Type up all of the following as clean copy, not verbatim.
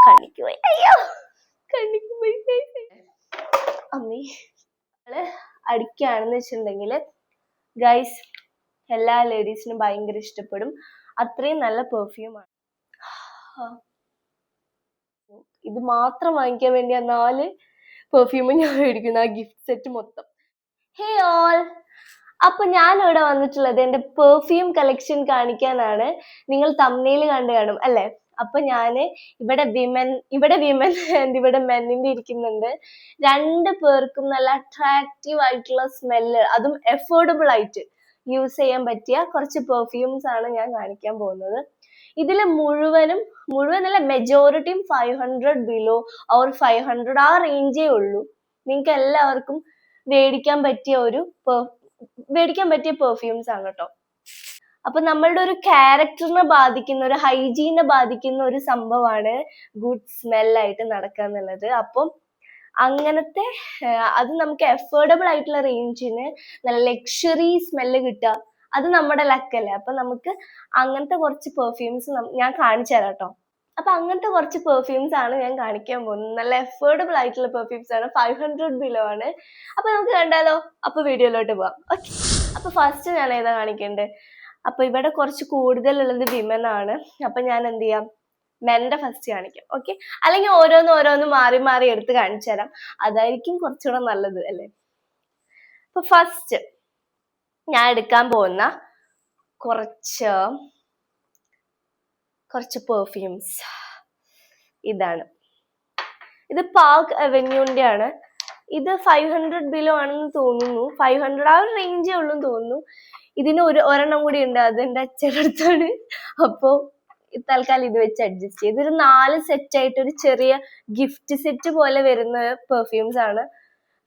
കണ്ണിക്ക് പോയി. അയ്യോ കണ്ണിക്ക് പോയി. അമ്മേ അടിക്കുകയാണെന്ന് വെച്ചിട്ടുണ്ടെങ്കിൽ ഗൈസ് എല്ലാ ലേഡീസിനും ഭയങ്കര ഇഷ്ടപ്പെടും. അത്രയും നല്ല പെർഫ്യൂമാണ്. ഇത് മാത്രം വാങ്ങിക്കാൻ വേണ്ടി ആ 4 പെർഫ്യൂം ഞാൻ മേടിക്കുന്നു, ആ ഗിഫ്റ്റ് സെറ്റ് മൊത്തം. ഹേ ഓൾ, അപ്പൊ ഞാൻ ഇവിടെ വന്നിട്ടുള്ളത് എന്റെ പെർഫ്യൂം കളക്ഷൻ കാണിക്കാനാണ്. നിങ്ങൾ തമ്മിൽ കണ്ടു കാണും അല്ലെ? അപ്പൊ ഞാന് ഇവിടെ വിമൻ ആൻഡ് ഇവിടെ മെന്നിന്റെ ഇരിക്കുന്നുണ്ട്. 2 പേർക്കും നല്ല അട്രാക്റ്റീവ് ആയിട്ടുള്ള സ്മെല്ല്, അതും അഫോർഡബിൾ ആയിട്ട് യൂസ് ചെയ്യാൻ പറ്റിയ കുറച്ച് പെർഫ്യൂംസ് ആണ് ഞാൻ കാണിക്കാൻ പോകുന്നത്. ഇതില് മുഴുവനല്ല, മെജോറിറ്റിയും 500 ബിലോ ഓർ 500 ആ റേഞ്ചേ ഉള്ളൂ. നിങ്ങൾക്ക് എല്ലാവർക്കും മേടിക്കാൻ പറ്റിയ പെർഫ്യൂംസ് ആണ് കേട്ടോ. അപ്പൊ നമ്മളുടെ ഒരു ക്യാരക്ടറിനെ ബാധിക്കുന്ന, ഒരു ഹൈജീനെ ബാധിക്കുന്ന ഒരു സംഭവമാണ് ഗുഡ് സ്മെല്ലായിട്ട് നടക്കുക എന്നുള്ളത്. അപ്പം അങ്ങനത്തെ അത് നമുക്ക് അഫോർഡബിൾ ആയിട്ടുള്ള റേഞ്ചിന് നല്ല ലക്ഷറി സ്മെല്ല് കിട്ടുക, അത് നമ്മുടെ ലക്കല്ലേ. അപ്പൊ നമുക്ക് അങ്ങനത്തെ കുറച്ച് പെർഫ്യൂംസ് ഞാൻ കാണിച്ചു തരാം കേട്ടോ. അപ്പൊ അങ്ങനത്തെ കുറച്ച് പെർഫ്യൂംസ് ആണ് ഞാൻ കാണിക്കാൻ പോകുന്നത്. നല്ല അഫോർഡബിൾ ആയിട്ടുള്ള പെർഫ്യൂംസ് ആണ്, 500 ബിലോ ആണ്. അപ്പൊ നമുക്ക് കണ്ടാലോ? അപ്പൊ വീഡിയോയിലോട്ട് പോവാം. ഓക്കെ, അപ്പൊ ഫസ്റ്റ് ഞാൻ ഏതാ കാണിക്കണ്ടേ? അപ്പൊ ഇവിടെ കുറച്ച് കൂടുതലുള്ളത് വിമൻ ആണ്. അപ്പൊ ഞാൻ എന്ത് ചെയ്യാം, മെന്റെ ഫസ്റ്റ് കാണിക്കാം. ഓക്കെ, അല്ലെങ്കിൽ ഓരോന്ന് മാറി മാറി എടുത്ത് കാണിച്ചു തരാം, അതായിരിക്കും കുറച്ചുകൂടെ നല്ലത് അല്ലേ? അപ്പൊ ഫസ്റ്റ് ഞാൻ എടുക്കാൻ പോകുന്ന കുറച്ച് പെർഫ്യൂംസ് ഇതാണ്. ഇത് പാർക്ക് അവന്യൂന്റെ ആണ്. ഇത് 500 ബിലോ ആണെന്ന് തോന്നുന്നു, 500 ആ ഒരു റേഞ്ചേ ഉള്ളൂ തോന്നുന്നു. ഇതിന് ഒരെണ്ണം കൂടി ഉണ്ട്, അത് എൻ്റെ അച്ഛൻ്റെ അടുത്താണ്. അപ്പോ തൽക്കാലം ഇത് വെച്ച് അഡ്ജസ്റ്റ് ചെയ്ത്. ഇതൊരു 4 സെറ്റ് ആയിട്ട് ഒരു ചെറിയ ഗിഫ്റ്റ് സെറ്റ് പോലെ വരുന്ന പെർഫ്യൂംസ് ആണ്.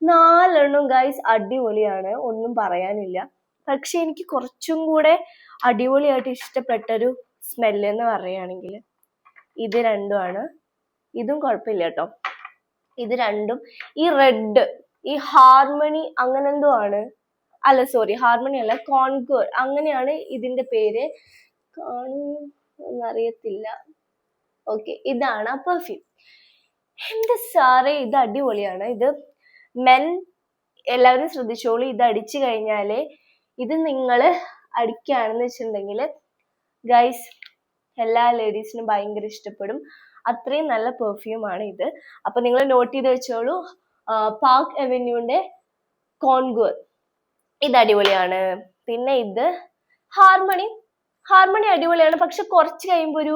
4 ഗൈസ് അടിപൊളിയാണ്, ഒന്നും പറയാനില്ല. പക്ഷെ എനിക്ക് കുറച്ചും കൂടെ അടിപൊളിയായിട്ട് ഇഷ്ടപ്പെട്ടൊരു സ്മെല്ല് എന്ന് പറയുകയാണെങ്കിൽ ഇത് 2 ആണ്. ഇതും കുഴപ്പമില്ല കേട്ടോ. ഇത് 2 ഈ റെഡ്, ഈ ഹാർമണി അങ്ങനെ എന്തോ ആണ്, അല്ല സോറി ഹാർമണി അല്ല, കോൺകോർ അങ്ങനെയാണ് ഇതിന്റെ പേര്, അറിയത്തില്ല. ഓക്കെ, ഇതാണ് ആ പെർഫ്യൂം. എന്ത് സാറേ, ഇത് അടിപൊളിയാണ്. ഇത് മെൻ എല്ലാവരും ശ്രദ്ധിച്ചോളൂ, ഇത് അടിച്ചു കഴിഞ്ഞാല്, ഇത് നിങ്ങൾ അടിക്കുകയാണെന്ന് വെച്ചിട്ടുണ്ടെങ്കിൽ ഗൈസ് എല്ലാ ലേഡീസിനും ഭയങ്കര ഇഷ്ടപ്പെടും. അത്രയും നല്ല പെർഫ്യൂം ആണ് ഇത്. അപ്പൊ നിങ്ങൾ നോട്ട് ചെയ്ത് വെച്ചോളൂ, പാർക്ക് അവന്യൂന്റെ കോൺകോർ, ഇത് അടിപൊളിയാണ്. പിന്നെ ഇത് ഹാർമണി അടിപൊളിയാണ്. പക്ഷെ കുറച്ച് കഴിയുമ്പോ ഒരു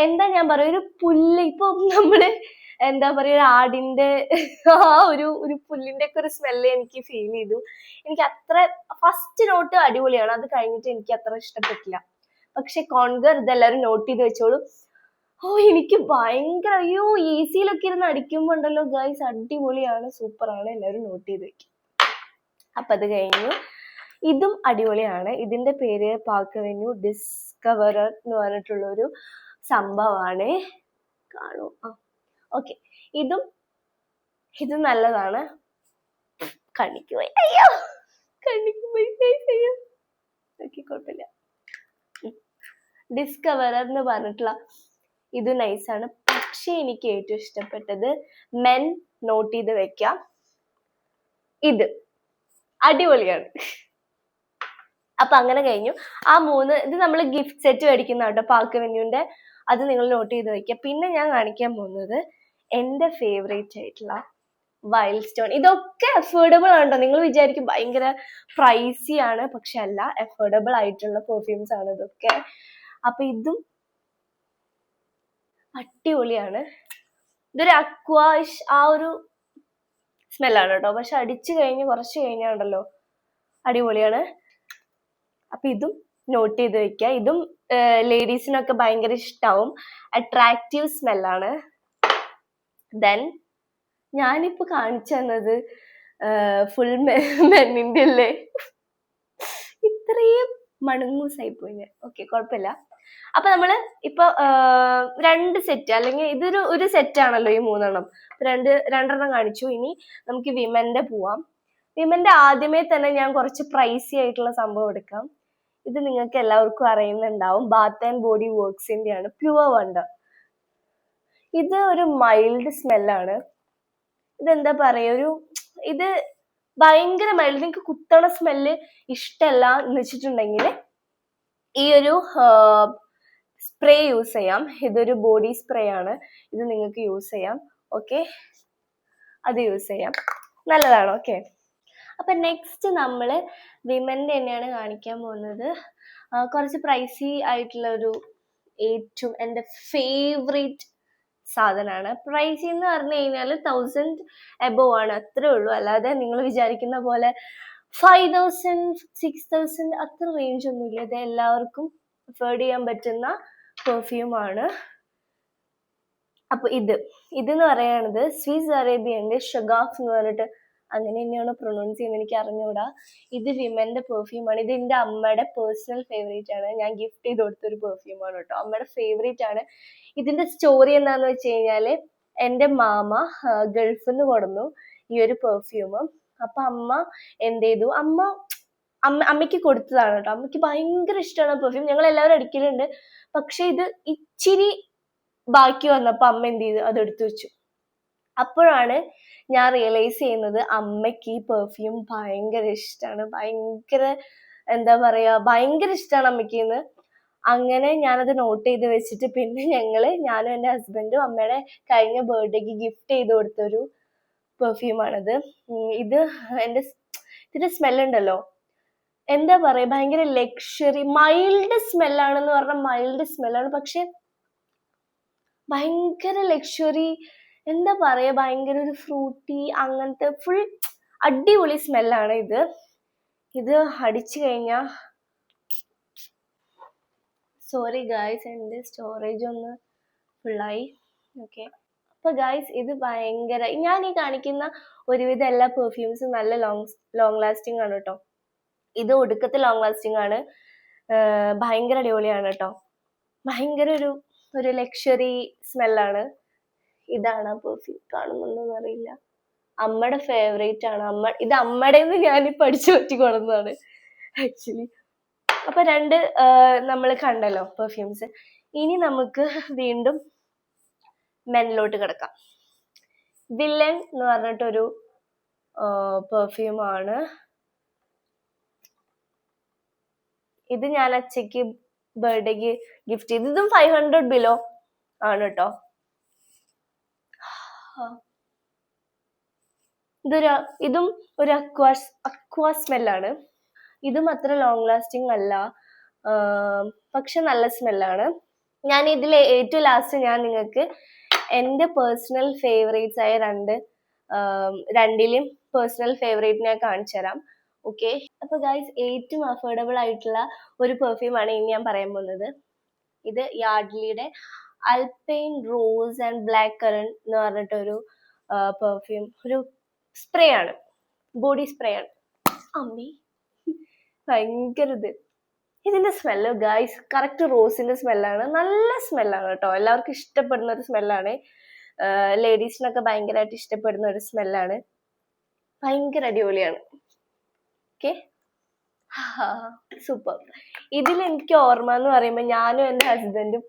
എന്താ ഞാൻ പറയാ, ഒരു പുല്ല്, ഇപ്പൊ നമ്മള് എന്താ പറയാ, ആടിന്റെ ആ ഒരു പുല്ലിന്റെ ഒക്കെ ഒരു സ്മെല്ല് എനിക്ക് ഫീൽ ചെയ്തു. എനിക്ക് അത്ര ഫസ്റ്റ് നോട്ട് അടിപൊളിയാണ്, അത് കഴിഞ്ഞിട്ട് എനിക്ക് അത്ര ഇഷ്ടപ്പെട്ടില്ല. പക്ഷെ കോൺകർ ഇതെല്ലാവരും നോട്ട് ചെയ്ത് വെച്ചോളൂ. എനിക്ക് ഭയങ്കര, അയ്യോ സിയിലൊക്കെ ഇരുന്ന് അടിക്കുമ്പോ ഉണ്ടല്ലോ ഗൈസ്, അടിപൊളിയാണ്, സൂപ്പറാണ്, എല്ലാവരും നോട്ട് ചെയ്ത് വെക്കും. അപ്പൊ അത് കഴിഞ്ഞു. ഇതും അടിപൊളിയാണ്. ഇതിന്റെ പേര് പാർക്ക് അവന്യൂ ഡിസ്കവറർ എന്ന് പറഞ്ഞിട്ടുള്ള ഒരു സംഭവമാണ്. കാണൂ, ഓക്കെ, ഇതും നല്ലതാണ്. കണ്ണിക്ക് പോയി, അയ്യോ കണ്ണിക്ക് പോയി, അയ്യോ ഓക്കെ, കുഴപ്പമില്ല. ഡിസ്കവറർ എന്ന് പറഞ്ഞിട്ടുള്ള ഇത് നൈസാണ്. പക്ഷെ എനിക്ക് ഏറ്റവും ഇഷ്ടപ്പെട്ടത് മെൻ നോട്ട് ചെയ്ത് വെക്കാം, ഇത് അടിപൊളിയാണ്. അപ്പൊ അങ്ങനെ കഴിഞ്ഞു. ആ 3 ഇത് നമ്മൾ ഗിഫ്റ്റ് സെറ്റ് മേടിക്കുന്ന കേട്ടോ, പാർക്ക് അവന്യൂന്റെ, അത് നിങ്ങൾ നോട്ട് ചെയ്ത് വെക്കുക. പിന്നെ ഞാൻ കാണിക്കാൻ പോകുന്നത് എന്റെ ഫേവറേറ്റ് ആയിട്ടുള്ള വൈൽഡ് സ്റ്റോൺ. ഇതൊക്കെ അഫോർഡബിൾ ആണോ? നിങ്ങൾ വിചാരിക്കും ഭയങ്കര പ്രൈസി ആണ്, പക്ഷെ അല്ല, അഫോർഡബിൾ ആയിട്ടുള്ള പെർഫ്യൂംസ് ആണ് ഇതൊക്കെ. അപ്പൊ ഇതും അടിപൊളിയാണ്. ഇതൊരു അക്വാഷ് ആ ഒരു സ്മെല്ലാണ് കേട്ടോ, പക്ഷെ അടിച്ചു കഴിഞ്ഞ് കുറച്ച് കഴിഞ്ഞാണ്ടല്ലോ അടിപൊളിയാണ്. അപ്പൊ ഇതും നോട്ട് ചെയ്ത് വെക്കുക. ഇതും ലേഡീസിനൊക്കെ ഭയങ്കര ഇഷ്ടാവും, അട്രാക്റ്റീവ് സ്മെല്ലാണ്. ദെൻ ഞാനിപ്പോ കാണിച്ചു തന്നത് ഫുൾ മെന്നിന്റെ അല്ലേ, ഇത്രയും മണങ്ങൂസായി പോയി ഞാൻ. ഓക്കെ, കുഴപ്പമില്ല. അപ്പൊ നമ്മള് ഇപ്പൊ 2 സെറ്റ്, അല്ലെങ്കിൽ ഇതൊരു സെറ്റ് ആണല്ലോ ഈ 3 രണ്ടെണ്ണം കാണിച്ചു. ഇനി നമുക്ക് വിമന്റെ പോവാം. വിമന്റെ ആദ്യമേ തന്നെ ഞാൻ കുറച്ച് പ്രൈസി ആയിട്ടുള്ള സംഭവം എടുക്കാം. ഇത് നിങ്ങൾക്ക് എല്ലാവർക്കും അറിയുന്നുണ്ടാവും, ബാത്ത് ആൻഡ് ബോഡി വർക്ക്സിന്റെ ആണ്, പ്യുവർ വണ്ടർ. ഇത് ഒരു മൈൽഡ് സ്മെല്ലാണ്. ഇതെന്താ പറയാ, ഇത് ഭയങ്കര മൈൽഡ്. നിങ്ങൾക്ക് കുത്തണ സ്മെല്ല് ഇഷ്ടമല്ല എന്ന് വെച്ചിട്ടുണ്ടെങ്കിൽ ഈ ഒരു സ്പ്രേ യൂസ് ചെയ്യാം. ഇതൊരു ബോഡി സ്പ്രേ ആണ്, ഇത് നിങ്ങൾക്ക് യൂസ് ചെയ്യാം. ഓക്കെ, അത് യൂസ് ചെയ്യാം, നല്ലതാണ്. ഓക്കെ, അപ്പൊ നെക്സ്റ്റ് നമ്മള് വിമന്റെ തന്നെയാണ് കാണിക്കാൻ പോകുന്നത്. കുറച്ച് പ്രൈസി ആയിട്ടുള്ള ഏറ്റവും എൻ്റെ ഫേവറേറ്റ് സാധനമാണ്. പ്രൈസി എന്ന് പറഞ്ഞു കഴിഞ്ഞാൽ 1000 എബോവ് ആണ്, അത്രേ ഉള്ളൂ. അല്ലാതെ നിങ്ങൾ വിചാരിക്കുന്ന പോലെ 5000 6000 അത്ര റേഞ്ച് ഒന്നുമില്ല. ഇത് എല്ലാവർക്കും അഫോർഡ് ചെയ്യാൻ പറ്റുന്ന പെർഫ്യൂമാണ്. അപ്പൊ ഇതെന്ന് പറയുന്നത് സ്വിസ് അറേബ്യന്റെ ഷഗാഫ് എന്ന് പറഞ്ഞിട്ട്, അങ്ങനെ തന്നെയാണ് പ്രൊനൗൺസ് ചെയ്യുന്നത്, എനിക്ക് അറിഞ്ഞൂടാ. ഇത് വിമന്റെ പെർഫ്യൂമാണ്. ഇത് എൻ്റെ അമ്മയുടെ പേഴ്സണൽ ഫേവറേറ്റ് ആണ്. ഞാൻ ഗിഫ്റ്റ് ചെയ്ത് കൊടുത്തൊരു പെർഫ്യൂമാണ് കേട്ടോ, അമ്മയുടെ ഫേവറേറ്റ് ആണ്. ഇതിന്റെ സ്റ്റോറി എന്താന്ന് വെച്ച് കഴിഞ്ഞാല്, എൻ്റെ മാമ ഗൾഫിൽ നിന്ന് കൊടുന്നു ഈ ഒരു പെർഫ്യൂം. അപ്പൊ അമ്മ എന്ത് ചെയ്തു, അമ്മയ്ക്ക് കൊടുത്തതാണ് കേട്ടോ. അമ്മയ്ക്ക് ഭയങ്കര ഇഷ്ടമാണ് പെർഫ്യൂം, ഞങ്ങൾ എല്ലാവരും അടിക്കലുണ്ട്. പക്ഷെ ഇത് ഇച്ചിരി ബാക്കി വന്നപ്പോ അമ്മ എന്ത് ചെയ്തു, അത് എടുത്തു വെച്ചു. അപ്പോഴാണ് ഞാൻ റിയലൈസ് ചെയ്യുന്നത് അമ്മയ്ക്ക് ഈ പെർഫ്യൂം ഭയങ്കര ഇഷ്ടമാണ്. ഭയങ്കര എന്താ പറയാ, ഭയങ്കര ഇഷ്ടമാണ് അമ്മയ്ക്ക്. അങ്ങനെ ഞാനത് നോട്ട് ചെയ്ത് വെച്ചിട്ട് പിന്നെ ഞാനും എൻ്റെ ഹസ്ബൻഡും അമ്മയുടെ കഴിഞ്ഞ ബർത്ത്ഡേക്ക് ഗിഫ്റ്റ് ചെയ്ത് കൊടുത്തൊരു പെർഫ്യൂമാണിത്. ഇതിന്റെ സ്മെല്ലുണ്ടല്ലോ, എന്താ പറയാ, ഭയങ്കര ലക്ഷറി മൈൽഡ് സ്മെല്ലാണെന്ന് പറഞ്ഞാൽ മൈൽഡ് സ്മെല്ലാണ്, പക്ഷെ ഭയങ്കര ലക്ഷറി, എന്താ പറയാ, ഭയങ്കര ഒരു ഫ്രൂട്ടി അങ്ങനത്തെ ഫുൾ അടിപൊളി സ്മെല്ലാണ് ഇത് അടിച്ചു കഴിഞ്ഞാ. സോറി ഗായ്സ്, എൻ്റെ സ്റ്റോറേജ് ഒന്ന് ഫുള്ളായി. ഓക്കെ, അപ്പൊ ഗായ്സ് ഇത് ഭയങ്കര, ഞാൻ ഈ കാണിക്കുന്ന ഒരുവിധ എല്ലാ പെർഫ്യൂംസും നല്ല ലോങ് ലാസ്റ്റിംഗ് ആണ് കേട്ടോ. ഇത് ഒടുക്കത്തെ ലോങ് ലാസ്റ്റിംഗ് ആണ്, ഭയങ്കര അടിപൊളിയാണ് കേട്ടോ. ഭയങ്കര ഒരു ലക്ഷറി സ്മെല്ലാണ്. ഇതാണ് ആ പെർഫ്യൂം, കാണുന്നുണ്ടോന്ന് അറിയില്ല. അമ്മയുടെ ഫേവറേറ്റ് ആണ്. ഇത് അമ്മയുടെ ഞാൻ പഠിച്ചു പറ്റി കൊടുന്നതാണ് ആക്ച്വലി. അപ്പൊ നമ്മൾ കണ്ടല്ലോ പെർഫ്യൂംസ്. ഇനി നമുക്ക് വീണ്ടും മെനിലോട്ട് കിടക്കാം. വില്ലൻ എന്ന് പറഞ്ഞിട്ടൊരു പെർഫ്യൂമാണ്. ഇത് ഞാൻ അച്ഛക്ക് ബർത്ത്ഡേക്ക് ഗിഫ്റ്റ് ചെയ്ത്, ഇതും 500 ബിലോ ആണ് കേട്ടോ. ഇതും ഒരു അക്വാ സ്മെല്ലാണ്. ഇതും അത്ര ലോങ് ലാസ്റ്റിംഗ് അല്ല, പക്ഷെ നല്ല സ്മെല്ലാണ്. ഞാൻ ഇതിലെ ഏറ്റവും ലാസ്റ്റ് ഞാൻ നിങ്ങൾക്ക് എൻ്റെ പേഴ്സണൽ ഫേവറേറ്റ്സ് ആയ രണ്ടിലും പേഴ്സണൽ ഫേവറേറ്റ് ഞാൻ കാണിച്ചു തരാം. ഓക്കെ, അപ്പൊ ഗൈസ് ഏറ്റവും അഫോർഡബിൾ ആയിട്ടുള്ള ഒരു പെർഫ്യൂമാണ് ഇനി ഞാൻ പറയാൻ പോകുന്നത്. ഇത് യാർഡ്ലിയുടെ അൽപൈൻ റോസ് ആൻഡ് ബ്ലാക്ക് കറന്റ് എന്ന് പറഞ്ഞിട്ടൊരു പെർഫ്യൂം, ഒരു സ്പ്രേ ആണ്, ബോഡി സ്പ്രേ ആണ്. അമ്മി ഭയങ്കര ഇതിന്റെ സ്മെല്ല് ഗൈസ് കറക്റ്റ് റോസിന്റെ സ്മെല്ലാണ്. നല്ല സ്മെല്ലാണ് കേട്ടോ, എല്ലാവർക്കും ഇഷ്ടപ്പെടുന്ന ഒരു സ്മെല്ലാണ്. ലേഡീസിനൊക്കെ ഭയങ്കരമായിട്ട് ഇഷ്ടപ്പെടുന്ന ഒരു സ്മെല്ലാണ്. ഭയങ്കര അടിപൊളിയാണ്. Okay, super. ഇതിൽ എനിക്ക് ഓർമ്മ എന്ന് പറയുമ്പോൾ ഞാനും എൻ്റെ ഹസ്ബൻഡും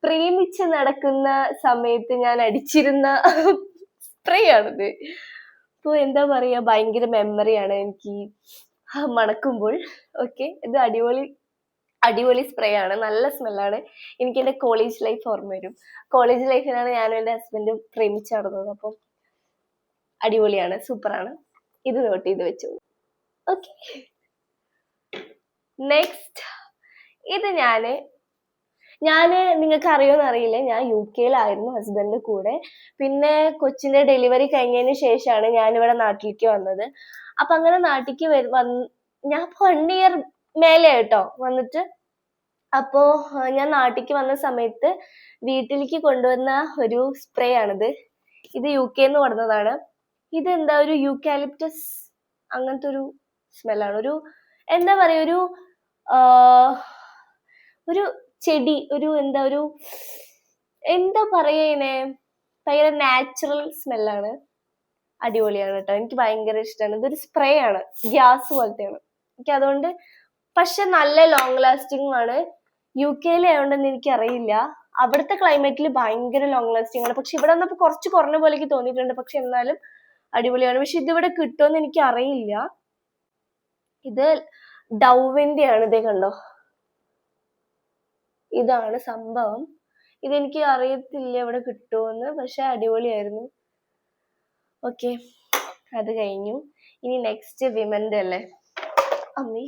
പ്രേമിച്ച് നടക്കുന്ന സമയത്ത് ഞാൻ അടിച്ചിരുന്ന സ്പ്രേ ആണിത്. അപ്പോൾ എന്താ പറയാ, ഭയങ്കര മെമ്മറിയാണ് എനിക്ക് മണക്കുമ്പോൾ. ഓക്കെ, ഇത് അടിപൊളി സ്പ്രേ ആണ്, നല്ല സ്മെല്ലാണ്. എനിക്ക് എൻ്റെ കോളേജ് ലൈഫ് ഓർമ്മ വരും. കോളേജ് ലൈഫിലാണ് ഞാനും എൻ്റെ ഹസ്ബൻഡും പ്രേമിച്ച് നടന്നത്. അപ്പം അടിപൊളിയാണ്, സൂപ്പറാണ്. ഇത് നോട്ട് ചെയ്ത് വെച്ചോളൂ. ഓക്കെ, നെക്സ്റ്റ് ഇത് ഞാന് നിങ്ങൾക്ക് അറിയുമെന്ന് അറിയില്ല, ഞാൻ UK-യിലായിരുന്നു ഹസ്ബൻഡിന്റെ കൂടെ. പിന്നെ കൊച്ചിന്റെ ഡെലിവറി കഴിഞ്ഞതിന് ശേഷമാണ് ഞാനിവിടെ നാട്ടിലേക്ക് വന്നത്. അപ്പൊ അങ്ങനെ നാട്ടിലേക്ക് ഞാൻ 1 ഇയർ മേലെ കേട്ടോ വന്നിട്ട്. അപ്പോ ഞാൻ നാട്ടിലേക്ക് വന്ന സമയത്ത് വീട്ടിലേക്ക് കൊണ്ടുവന്ന ഒരു സ്പ്രേ ആണിത്. ഇത് UK-ന്ന് കൊടുത്തതാണ്. ഇത് എന്താ, ഒരു യൂക്കാലിപ്റ്റസ് അങ്ങനത്തെ ഒരു സ്മെല്ലാണ്. എന്താ പറയാ, ഒരു ചെടി, എന്താ പറയനെ, ഭയങ്കര നാച്ചുറൽ സ്മെല്ലാണ്. അടിപൊളിയാണ് കേട്ടോ, എനിക്ക് ഭയങ്കര ഇഷ്ടമാണ്. ഇതൊരു സ്പ്രേ ആണ്, ഗ്യാസ് പോലത്തെയാണ്. എനിക്ക് അതുകൊണ്ട്, പക്ഷെ നല്ല ലോങ് ലാസ്റ്റിംഗ് ആണ്. UK-യിലായതുകൊണ്ടെന്ന് എനിക്കറിയില്ല, അവിടുത്തെ ക്ലൈമറ്റിൽ ഭയങ്കര ലോങ് ലാസ്റ്റിംഗ് ആണ്. പക്ഷെ ഇവിടെ വന്നപ്പോൾ കുറച്ച് കുറഞ്ഞ പോലെയൊക്കെ തോന്നിയിട്ടുണ്ട്. പക്ഷെ എന്നാലും അടിപൊളിയാണ്. പക്ഷെ ഇതിവിടെ കിട്ടുമെന്ന് എനിക്ക് അറിയില്ല. ഇത് ഡൗവിന്റെ ആണ്. ഇതേ കണ്ടോ, ഇതാണ് സംഭവം. ഇതെനിക്ക് അറിയത്തില്ല ഇവിടെ കിട്ടുമെന്ന്. പക്ഷെ അടിപൊളിയായിരുന്നു. ഓക്കെ, അത് കഴിഞ്ഞു. ഇനി നെക്സ്റ്റ് വിമന്റെ അല്ലേ. അമ്മി,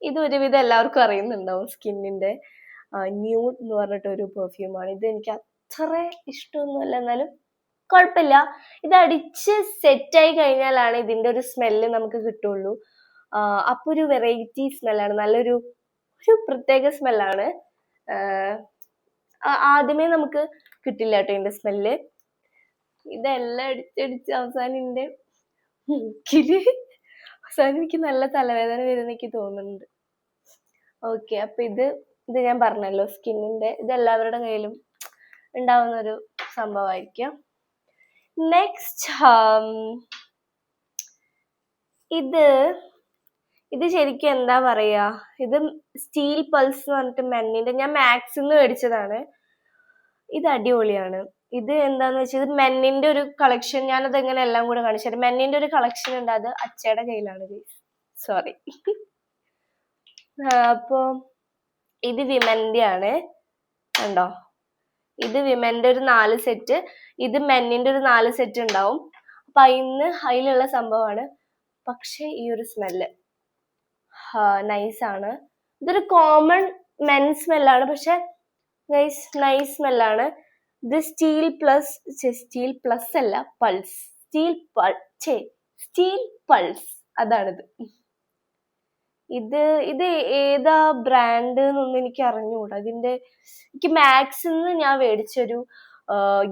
ഇത് ഒരുവിധം എല്ലാവർക്കും അറിയുന്നുണ്ടാവും. സ്കിന്നിന്റെ ന്യൂഡ് എന്ന് പറഞ്ഞിട്ടൊരു പെർഫ്യൂമാണ്. ഇത് എനിക്ക് അത്ര ഇഷ്ടമൊന്നുമല്ല, എന്നാലും കുഴപ്പമില്ല. ഇത് അടിച്ച് സെറ്റായി കഴിഞ്ഞാലാണ് ഇതിന്റെ ഒരു സ്മെല്ല് നമുക്ക് കിട്ടുള്ളൂ. അപ്പൊ ഒരു വെറൈറ്റി സ്മെല്ലാണ്, നല്ലൊരു പ്രത്യേക സ്മെല്ലാണ്. ആദ്യമേ നമുക്ക് കിട്ടില്ല കേട്ടോ ഇതിന്റെ സ്മെല്ല്. ഇതെല്ലാം അടിച്ചടിച്ച് അവസാനം എന്റെ മൂക്കില് അവസാനം എനിക്ക് നല്ല തലവേദന വരുന്ന എനിക്ക് തോന്നുന്നുണ്ട്. ഓക്കെ, അപ്പൊ ഇത് ഞാൻ പറഞ്ഞല്ലോ സ്കിന്നിന്റെ. ഇത് എല്ലാവരുടെ കയ്യിലും ഉണ്ടാവുന്ന ഒരു സംഭവമായിരിക്കും. നെക്സ്റ്റ് ഇത് ശരിക്കും എന്താ പറയാ, ഇത് സ്റ്റീൽ പൾസ് എന്ന് പറഞ്ഞിട്ട് മെന്നിന്റെ, ഞാൻ മാക്സിന്ന് മേടിച്ചതാണ്. ഇത് അടിപൊളിയാണ്. ഇത് എന്താന്ന് വെച്ചാൽ ഇത് മെന്നിന്റെ ഒരു കളക്ഷൻ. ഞാനത് എങ്ങനെ എല്ലാം കൂടെ കാണിച്ചു. മെന്നിന്റെ ഒരു കളക്ഷൻ ഉണ്ട്, അത് അച്ചയുടെ കയ്യിലാണ്. സോറി. അപ്പൊ ഇത് വിമന്റെ ആണ്, കണ്ടോ. ഇത് വിമന്റെ ഒരു 4 സെറ്റ്, ഇത് മെന്നിന്റെ ഒരു 4 സെറ്റ് ഉണ്ടാവും. അപ്പൊ അതിലുള്ള സംഭവമാണ്. പക്ഷെ ഈ ഒരു സ്മെല്ല് നൈസാണ്. ഇതൊരു കോമൺ മെൻ സ്മെല്ലാണ്, പക്ഷെ നൈസ് സ്മെല്ലാണ്. ഇത് സ്റ്റീൽ പ്ലസ് അല്ല, പൾസ്. സ്റ്റീൽ പൾസ്, അതാണിത്. ഇത് ഏതാ ബ്രാൻഡ് എന്നൊന്നും എനിക്ക് അറിഞ്ഞുകൂടാ. എനിക്ക് മാക്സിന്ന് ഞാൻ മേടിച്ചൊരു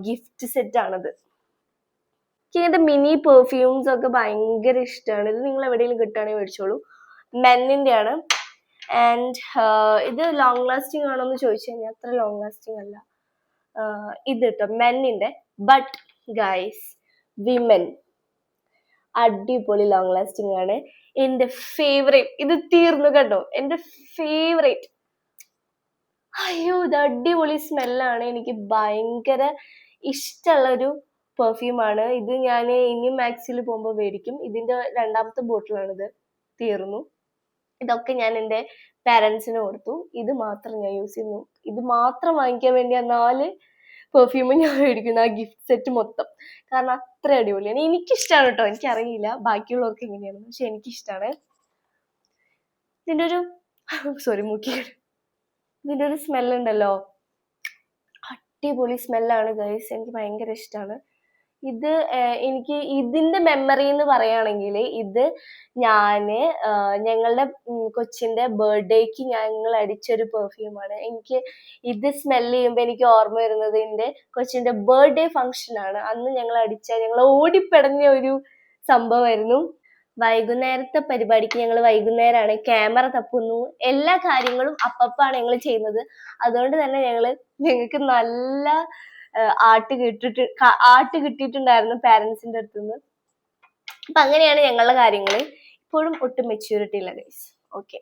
ഗിഫ്റ്റ് സെറ്റ് ആണത്. എനിക്ക് ഇങ്ങനത്തെ മിനി പെർഫ്യൂംസ് ഒക്കെ ഭയങ്കര ഇഷ്ടമാണ്. ഇത് നിങ്ങൾ എവിടെയെങ്കിലും കിട്ടുകയാണെങ്കിൽ മേടിച്ചോളൂ. മെന്നിന്റെ ആണ്. ആൻഡ് ഇത് ലോങ് ലാസ്റ്റിംഗ് ആണോ എന്ന് ചോദിച്ചു കഴിഞ്ഞാൽ അത്ര ലോങ് ലാസ്റ്റിംഗ് അല്ല. ഇത് കേട്ടോ മെന്നിന്റെ. ബട്ട് ഗൈസ്, വിമൻ അടിപൊളി ലോങ് ലാസ്റ്റിംഗ് ആണ്. എന്റെ ഫേവറേറ്റ്. ഇത് തീർന്നു കേട്ടോ, എന്റെ ഫേവറേറ്റ്. അയ്യോ, ഇത് അടിപൊളി സ്മെല്ലാണ്. എനിക്ക് ഭയങ്കര ഇഷ്ടമുള്ള ഒരു പെർഫ്യൂമാണ് ഇത്. ഞാൻ ഇനിയും മാക്സിൽ പോകുമ്പോൾ മേടിക്കും. ഇതിന്റെ 2ാമത്തെ ബോട്ടിലാണിത്. തീർന്നു. ഇതൊക്കെ ഞാൻ എൻ്റെ പാരൻസിന് കൊടുത്തു. ഇത് മാത്രം ഞാൻ യൂസ് ചെയ്യുന്നു. ഇത് മാത്രം വാങ്ങിക്കാൻ വേണ്ടി ആ 4 പെർഫ്യൂം ഞാൻ മേടിക്കുന്നു, ആ ഗിഫ്റ്റ് സെറ്റ് മൊത്തം. കാരണം അത്ര അടിപൊളിയാണ്. എനിക്കിഷ്ടമാണ് കേട്ടോ. എനിക്കറിയില്ല ബാക്കിയുള്ളവർക്ക് എങ്ങനെയാണ്, പക്ഷെ എനിക്കിഷ്ടമാണ്. ഇതിന്റെ ഒരു ഇതിന്റെ ഒരു സ്മെല്ലുണ്ടല്ലോ, അടിപൊളി സ്മെല്ലാണ് ഗൈസ്. എനിക്ക് ഭയങ്കര ഇഷ്ടമാണ് ഇത്. എനിക്ക് ഇതിന്റെ മെമ്മറി എന്ന് പറയുകയാണെങ്കിൽ, ഇത് ഞങ്ങളുടെ കൊച്ചിന്റെ ബർത്ത്ഡേക്ക് ഞങ്ങൾ അടിച്ചൊരു പെർഫ്യൂമാണ്. എനിക്ക് ഇത് സ്മെല്ല് ചെയ്യുമ്പോൾ എനിക്ക് ഓർമ്മ വരുന്നത് എൻ്റെ കൊച്ചിന്റെ ബർത്ത്ഡേ ഫംഗ്ഷൻ ആണ്. അന്ന് ഞങ്ങൾ ഓടിപ്പടഞ്ഞ ഒരു സംഭവമായിരുന്നു. വൈകുന്നേരത്തെ പരിപാടിക്ക് ഞങ്ങൾ വൈകുന്നേരമാണ് ക്യാമറ തപ്പുന്നു, എല്ലാ കാര്യങ്ങളും അപ്പപ്പാണ് ഞങ്ങൾ ചെയ്യുന്നത്. അതുകൊണ്ട് തന്നെ ഞങ്ങൾക്ക് നല്ല ആട്ട് കിട്ടിയിട്ടുണ്ടായിരുന്നു പാരന്റ്സിന്റെ അടുത്തുനിന്ന്. അപ്പൊ അങ്ങനെയാണ് ഞങ്ങളുടെ കാര്യങ്ങൾ. ഇപ്പോഴും ഒട്ടും മെച്യൂരിറ്റി ഇല്ല ഗൈസ്. ഓക്കെ,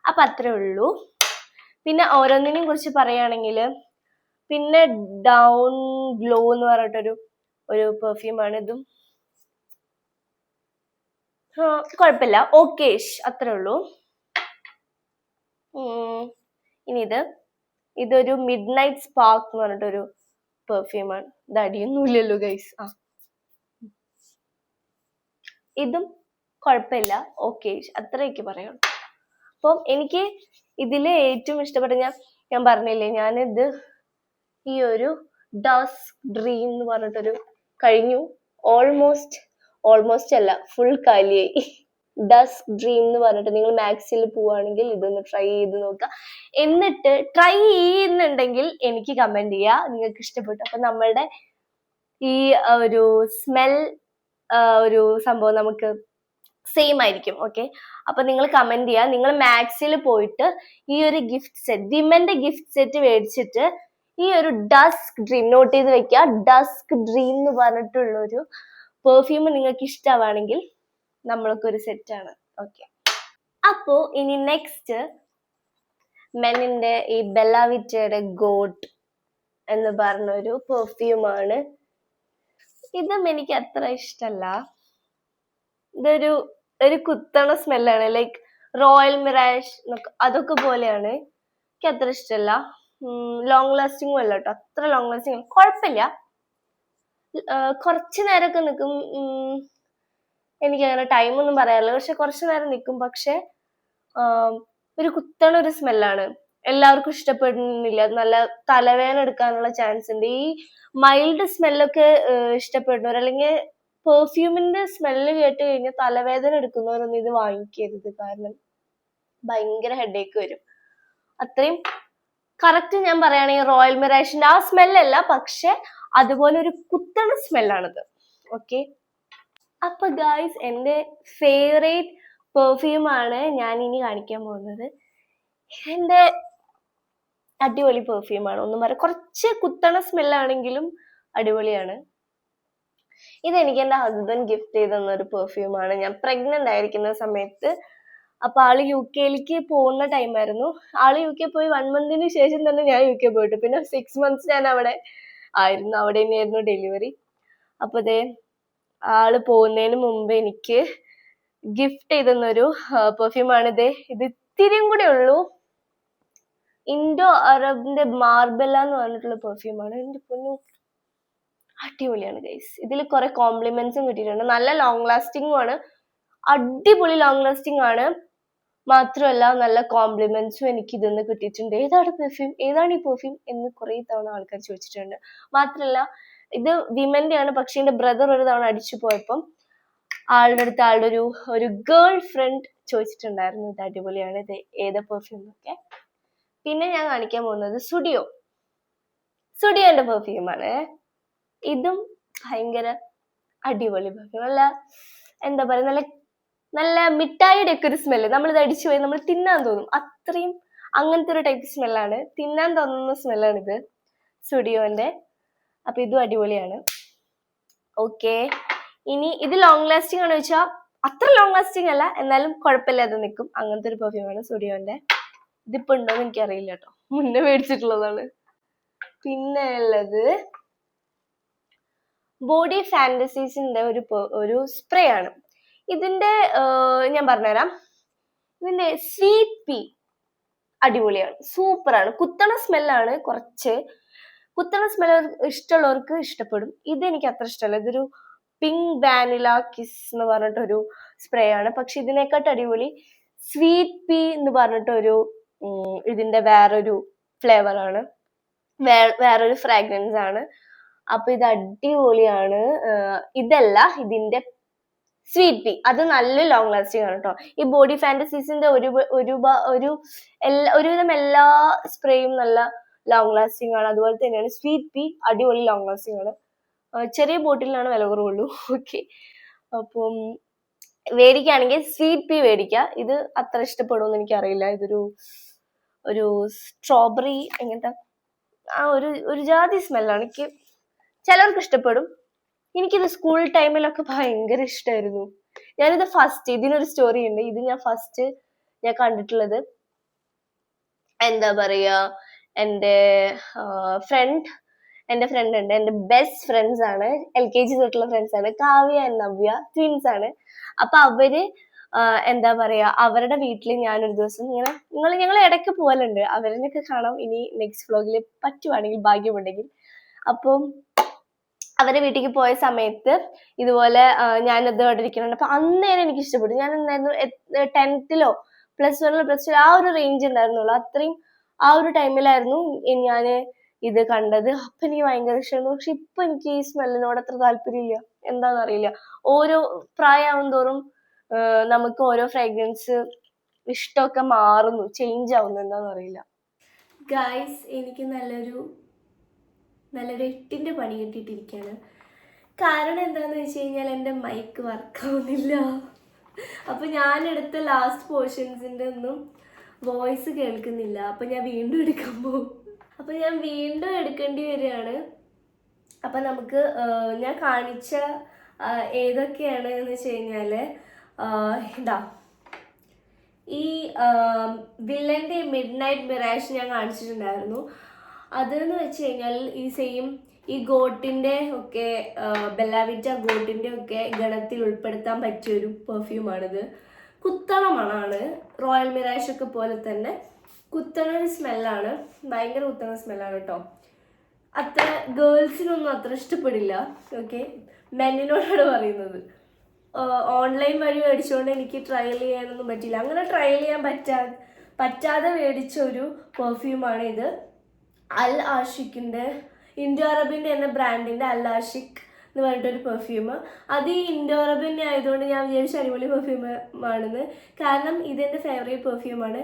അപ്പൊ അത്രേ ഉള്ളൂ. പിന്നെ ഓരോന്നിനെയും കുറിച്ച് പറയുകയാണെങ്കിൽ, പിന്നെ ഡൗൺ ഗ്ലോ എന്ന് പറഞ്ഞിട്ടൊരു പെർഫ്യൂമാണ്. ഇതും കുഴപ്പമില്ല, ഓക്കേഷ്, അത്രേ ഉള്ളൂ. ഇനി ഇതൊരു മിഡ് നൈറ്റ് സ്പാർക്ക് എന്ന് പറഞ്ഞിട്ടൊരു പെർഫ്യൂമാണ്. ഇത് അടിയൊന്നുമില്ലല്ലോ ഗൈസ്. ഇതും കുഴപ്പമില്ല, ഓക്കേഷ്, അത്രയൊക്കെ പറയണം. അപ്പം എനിക്ക് ഇതില് ഏറ്റവും ഇഷ്ടപ്പെട്ട, ഞാൻ പറഞ്ഞില്ലേ, ഞാനിത് ഈ ഒരു ഡസ്ക് ഡ്രീം എന്ന് പറഞ്ഞിട്ടൊരു കഴിഞ്ഞു. ഓൾമോസ്റ്റ് അല്ല, ഫുൾ കാലിയായി. ഡസ്ക് ഡ്രീം എന്ന് പറഞ്ഞിട്ട് നിങ്ങൾ മാക്സിൽ പോവുകയാണെങ്കിൽ ഇതൊന്ന് ട്രൈ ചെയ്ത് നോക്കുക. എന്നിട്ട് ട്രൈ ചെയ്യുന്നുണ്ടെങ്കിൽ എനിക്ക് കമന്റ് ചെയ്യുക നിങ്ങൾക്ക് ഇഷ്ടപ്പെട്ടു. അപ്പൊ നമ്മളുടെ ഈ ഒരു സ്മെൽ ഒരു സംഭവം നമുക്ക് സെയിം ആയിരിക്കും. ഓക്കെ, അപ്പൊ നിങ്ങൾ കമന്റ് ചെയ്യുക. നിങ്ങൾ മാക്സിൽ പോയിട്ട് ഈ ഒരു ഗിഫ്റ്റ് സെറ്റ്, വിമന്റെ ഗിഫ്റ്റ് സെറ്റ് മേടിച്ചിട്ട് ഈ ഒരു ഡസ്ക് ഡ്രീം നോട്ട് ചെയ്ത് വെക്കുക. ഡസ്ക് ഡ്രീം എന്ന് പറഞ്ഞിട്ടുള്ള ഒരു പെർഫ്യൂം നിങ്ങൾക്ക് ഇഷ്ടമാണെങ്കിൽ നമ്മൾക്കൊരു സെറ്റാണ്. ഓക്കെ, അപ്പോ ഇനി നെക്സ്റ്റ് മെന്നിന്റെ ഈ ബെല്ല വിറ്റയുടെ ഗോട്ട് എന്ന് പറഞ്ഞൊരു പെർഫ്യൂമാണ്. ഇതും എനിക്ക് അത്ര ഇഷ്ടല്ല. ഇതൊരു കുത്തണ സ്മെല്ലാണ്, ലൈക്ക് റോയൽ മിറാഷ് അതൊക്കെ പോലെയാണ്. എനിക്ക് അത്ര ഇഷ്ടമല്ല. ലോങ് ലാസ്റ്റിങ്ങും അല്ല കേട്ടോ, അത്ര ലോങ് ലാസ്റ്റിംഗ് കുഴപ്പമില്ല. കുറച്ചു നേരമൊക്കെ നിൽക്കും. എനിക്ക് അങ്ങനെ ടൈമൊന്നും പറയാറില്ല, പക്ഷെ കുറച്ചു നേരം നിൽക്കും. പക്ഷെ ഒരു കുത്തണ ഒരു സ്മെല്ലാണ്, എല്ലാവർക്കും ഇഷ്ടപ്പെടുന്നില്ല. നല്ല തലവേദന എടുക്കാനുള്ള ചാൻസ് ഉണ്ട്. ഈ മൈൽഡ് സ്മെല്ലൊക്കെ ഇഷ്ടപ്പെടുന്നവർ, അല്ലെങ്കിൽ പെർഫ്യൂമിന്റെ സ്മെല്ല് കേട്ട് കഴിഞ്ഞാൽ തലവേദന എടുക്കുന്നവരൊന്നും ഇത് വാങ്ങിക്കരുത്. കാരണം ഭയങ്കര ഹെഡേക്ക് വരും. അത്രയും കറക്റ്റ് ഞാൻ പറയുകയാണെങ്കിൽ റോയൽ മിറാഷിന്റെ ആ സ്മെല്ലല്ല, പക്ഷെ അതുപോലെ ഒരു കുത്തണ സ്മെല്ലാണിത്. ഓക്കെ, അപ്പൊ ഗായ്സ്, എന്റെ ഫേവറേറ്റ് പെർഫ്യൂമാണ് ഞാൻ ഇനി കാണിക്കാൻ പോകുന്നത്. എന്റെ അടിപൊളി പെർഫ്യൂമാണ്. ഒന്നും പറയാം, കുറച്ച് കുത്തണ സ്മെല്ലാണെങ്കിലും അടിപൊളിയാണ്. ഇതെനിക്ക് എന്റെ ഹസ്ബൻഡ് ഗിഫ്റ്റ് ചെയ്ത് തന്ന ഒരു പെർഫ്യൂമാണ്. ഞാൻ പ്രഗ്നന്റ് ആയിരിക്കുന്ന സമയത്ത്, അപ്പൊ ആള് UK പോകുന്ന ടൈമായിരുന്നു. ആള് UK പോയി 1 month ശേഷം തന്നെ ഞാൻ UK പോയിട്ട്, പിന്നെ 6 months ഞാൻ അവിടെ ആയിരുന്നു. അവിടെ തന്നെയായിരുന്നു ഡെലിവറി. അപ്പൊ ഇതേ ആള് പോകുന്നതിന് മുമ്പ് എനിക്ക് ഗിഫ്റ്റ് ചെയ്തെന്നൊരു പെർഫ്യൂമാണ് ഇത്. ഇത്തിരിയും കൂടെ ഉള്ളൂ. ഇൻഡോ അറബിന്റെ മാർബല എന്ന് പറഞ്ഞിട്ടുള്ള പെർഫ്യൂമാണ്. എന്റെ പൊന്നു, അടിപൊളിയാണ് ഗൈസ്. ഇതിൽ കുറെ കോംപ്ലിമെന്റ്സും കിട്ടിയിട്ടുണ്ട്. നല്ല ലോങ് ലാസ്റ്റിംഗും ആണ്, അടിപൊളി ലോങ് ലാസ്റ്റിംഗ് ആണ്. മാത്രമല്ല നല്ല കോംപ്ലിമെന്റ്സും എനിക്ക് ഇതിന്ന് കിട്ടിയിട്ടുണ്ട്. ഏതാണ് പെർഫ്യൂം, ഏതാണ് ഈ പെർഫ്യൂം എന്ന് കുറെ തവണ ആൾക്കാർ ചോദിച്ചിട്ടുണ്ട്. മാത്രമല്ല ഇത് വിമന്റെ ആണ്, പക്ഷെ എന്റെ ബ്രദർ ഒരു തവണ അടിച്ചു പോയപ്പം ആളുടെ അടുത്ത് ആളുടെ ഒരു ഗേൾ ഫ്രണ്ട് ചോദിച്ചിട്ടുണ്ടായിരുന്നു ഇത് അടിപൊളിയാണ്, ഇത് ഏത് പെർഫ്യൂം എന്നൊക്കെ. പിന്നെ ഞാൻ കാണിക്കാൻ പോകുന്നത് സുഡിയോന്റെ പെർഫ്യൂമാണ്. ഇതും ഭയങ്കര അടിപൊളി പെർഫ്യൂം. നല്ല എന്താ പറയുക, നല്ല മിഠായിയുടെ ഒക്കെ ഒരു സ്മെല്ല്. നമ്മളിത് അടിച്ചു പോയി നമ്മൾ തിന്നാൻ തോന്നും, അത്രയും അങ്ങനത്തെ ഒരു ടൈപ്പ് സ്മെല്ലാണ്, തിന്നാൻ തോന്നുന്ന സ്മെല്ലാണിത് സുഡിയോന്റെ. അപ്പൊ ഇതും അടിപൊളിയാണ്. ഓക്കെ, ഇനി ഇത് ലോങ് ലാസ്റ്റിംഗ് ആണ് വെച്ചാൽ അത്ര ലോങ് ലാസ്റ്റിംഗ് അല്ല, എന്നാലും കുഴപ്പമില്ലാതെ നിൽക്കും. അങ്ങനത്തെ ഒരു പെർഫ്യൂമാണ് സുഡിയോന്റെ. ഇതിപ്പോ ഉണ്ടോന്ന് എനിക്കറിയില്ല കേട്ടോ, മുന്നേ മേടിച്ചിട്ടുള്ളതാണ്. പിന്നെ ഉള്ളത് ബോഡി ഫാന്റസീസിന്റെ ഒരു സ്പ്രേ ആണ്. ഇതിന്റെ ഞാൻ പറഞ്ഞുതരാം. ഇതിന്റെ സ്വീറ്റ് പീ അടിപൊളിയാണ്, സൂപ്പറാണ്. കുത്തണ സ്മെല്ലാണ്, കുറച്ച് കുത്തണ സ്മെൽ ഇഷ്ടമുള്ളവർക്ക് ഇഷ്ടപ്പെടും. ഇത് എനിക്ക് അത്ര ഇഷ്ടമല്ല. ഇതൊരു പിങ്ക് വാനില കിസ് എന്ന് പറഞ്ഞിട്ടൊരു സ്പ്രേ ആണ്. പക്ഷെ ഇതിനെക്കാട്ട് അടിപൊളി സ്വീറ്റ് പീ എന്ന് പറഞ്ഞിട്ടൊരു ഇതിന്റെ വേറൊരു ഫ്ലേവർ ആണ്, വേറൊരു ഫ്രാഗ്രൻസ് ആണ്. അപ്പൊ ഇത് അടിപൊളിയാണ്. ഇതല്ല, ഇതിന്റെ സ്വീറ്റ് പീ അത് നല്ല ലോങ് ലാസ്റ്റിംഗ് ആണ് കേട്ടോ. ഈ ബോഡി ഫാന്റസീസിന്റെ ഒരുവിധം എല്ലാ സ്പ്രേയും നല്ല ലോങ് ലാസ്റ്റിംഗ് ആണ്. അതുപോലെ തന്നെയാണ് സ്വീറ്റ് പീ, അടിപൊളി ലോങ് ലാസ്റ്റിംഗ് ആണ്. ചെറിയ ബോട്ടിലാണ് വില കുറവുള്ളൂ. ഓക്കെ, അപ്പം മേടിക്കുകയാണെങ്കിൽ സ്വീറ്റ് പീ മേടിക്കുക. ഇത് അത്ര ഇഷ്ടപ്പെടുമെന്ന് എനിക്കറിയില്ല. ഒരു സ്ട്രോബെറി എങ്ങനത്തെ ആ ഒരു ജാതി സ്മെല്ലാണ്. ചിലർക്ക് ഇഷ്ടപ്പെടും. എനിക്കിത് സ്കൂൾ ടൈമിലൊക്കെ ഭയങ്കര ഇഷ്ടമായിരുന്നു. ഞാനിത് ഫസ്റ്റ്, ഇതിനൊരു സ്റ്റോറി ഉണ്ട്. ഇത് ഞാൻ കണ്ടിട്ടുള്ളത്, എന്താ പറയാ, എന്റെ ഫ്രണ്ട് ഉണ്ട്, എന്റെ ബെസ്റ്റ് ഫ്രണ്ട്സ് ആണ്, LKG തൊട്ടുള്ള ഫ്രണ്ട്സ് ആണ്, കാവ്യ ആൻഡ് നവ്യ, ട്വിൻസ് ആണ്. അപ്പൊ അവര് എന്താ പറയാ, അവരുടെ വീട്ടിൽ ഞാനൊരു ദിവസം ഞങ്ങൾ ഇടയ്ക്ക് പോകലുണ്ട്. അവരിനൊക്കെ കാണാം ഇനി നെക്സ്റ്റ് വ്ലോഗിൽ പറ്റുവാണെങ്കിൽ, ഭാഗ്യമുണ്ടെങ്കിൽ. അപ്പം അവരുടെ വീട്ടിലേക്ക് പോയ സമയത്ത് ഇതുപോലെ ഞാനത് അവിടെ ഇരിക്കുന്നുണ്ട്. അപ്പൊ അന്നേരം എനിക്ക് ഇഷ്ടപ്പെട്ടു. ഞാൻ എന്തായിരുന്നു 10th +1 ആ ഒരു റേഞ്ച് ഉണ്ടായിരുന്നുള്ളൂ. അത്രയും ആ ഒരു ടൈമിലായിരുന്നു ഞാൻ ഇത് കണ്ടത്. അപ്പൊ എനിക്ക് ഭയങ്കര ഇഷ്ടമായിരുന്നു. പക്ഷെ ഇപ്പൊ എനിക്ക് ഈ സ്മെല്ലിനോട് അത്ര താല്പര്യമില്ല, എന്താണെന്നറിയില്ല. ഓരോ പ്രായമാവും തോറും നമുക്ക് ഓരോ ഫ്രാഗ്രൻസ് ഇഷ്ടമൊക്കെ മാറുന്നു, ചേഞ്ച് ആവുന്നു, എന്താണെന്നറിയില്ല. ഗായ്സ്, എനിക്ക് നല്ലൊരു 8ന്റെ പണി കിട്ടിയിട്ടിരിക്കുകയാണ്. കാരണം എന്താണെന്ന് വെച്ച് കഴിഞ്ഞാൽ എൻ്റെ മൈക്ക് വർക്കാവുന്നില്ല. അപ്പൊ ഞാനെടുത്ത ലാസ്റ്റ് പോർഷൻസിന്റെ ഒന്നും വോയിസ് കേൾക്കുന്നില്ല. അപ്പൊ ഞാൻ വീണ്ടും എടുക്കേണ്ടി വരികയാണ്. അപ്പൊ നമുക്ക് ഞാൻ കാണിച്ച ഏതൊക്കെയാണ് എന്ന് വെച്ച് കഴിഞ്ഞാല് ഇതാ, ഈ വില്ലൻ്റെ മിഡ് നൈറ്റ് മിറാഷ് ഞാൻ കാണിച്ചിട്ടുണ്ടായിരുന്നു. അതെന്ന് വെച്ച് കഴിഞ്ഞാൽ ഈ സെയിം ഈ ഗോട്ടിൻ്റെ ഒക്കെ ബെല്ലാവിറ്റ ഗോട്ടിൻ്റെ ഒക്കെ ഗണത്തിൽ ഉൾപ്പെടുത്താൻ പറ്റിയൊരു പെർഫ്യൂമാണിത്. കുത്തണ മണമാണ്, റോയൽ മിറാഷ് ഒക്കെ പോലെ തന്നെ കുത്തണ ഒരു സ്മെല്ലാണ്, ഭയങ്കര കുത്തണ സ്മെല്ലാണ് കേട്ടോ. അത്ര ഗേൾസിനൊന്നും അത്ര ഇഷ്ടപ്പെടില്ല. ഓക്കെ, മെന്നിനോടാണ് പറയുന്നത്. ഓൺലൈൻ വഴി മേടിച്ചുകൊണ്ട് എനിക്ക് ട്രയൽ ചെയ്യാനൊന്നും പറ്റില്ല. അങ്ങനെ ട്രയൽ ചെയ്യാൻ പറ്റാതെ മേടിച്ച ഒരു പെർഫ്യൂമാണ് ഇത്. അൽ ആഷിക്കിൻ്റെ, ഇൻഡോ അറബിൻ്റെ എന്ന ബ്രാൻഡിൻ്റെ അൽ ആഷിഖ് എന്ന് പറഞ്ഞിട്ടൊരു പെർഫ്യൂം. അത് ഈ ഇൻഡോ അറബിൻ്റെ ആയതുകൊണ്ട് ഞാൻ വിചാരിച്ച അടിപൊളി പെർഫ്യൂമാണെന്ന്. കാരണം ഇതെൻ്റെ ഫേവറേറ്റ് പെർഫ്യൂമാണ്.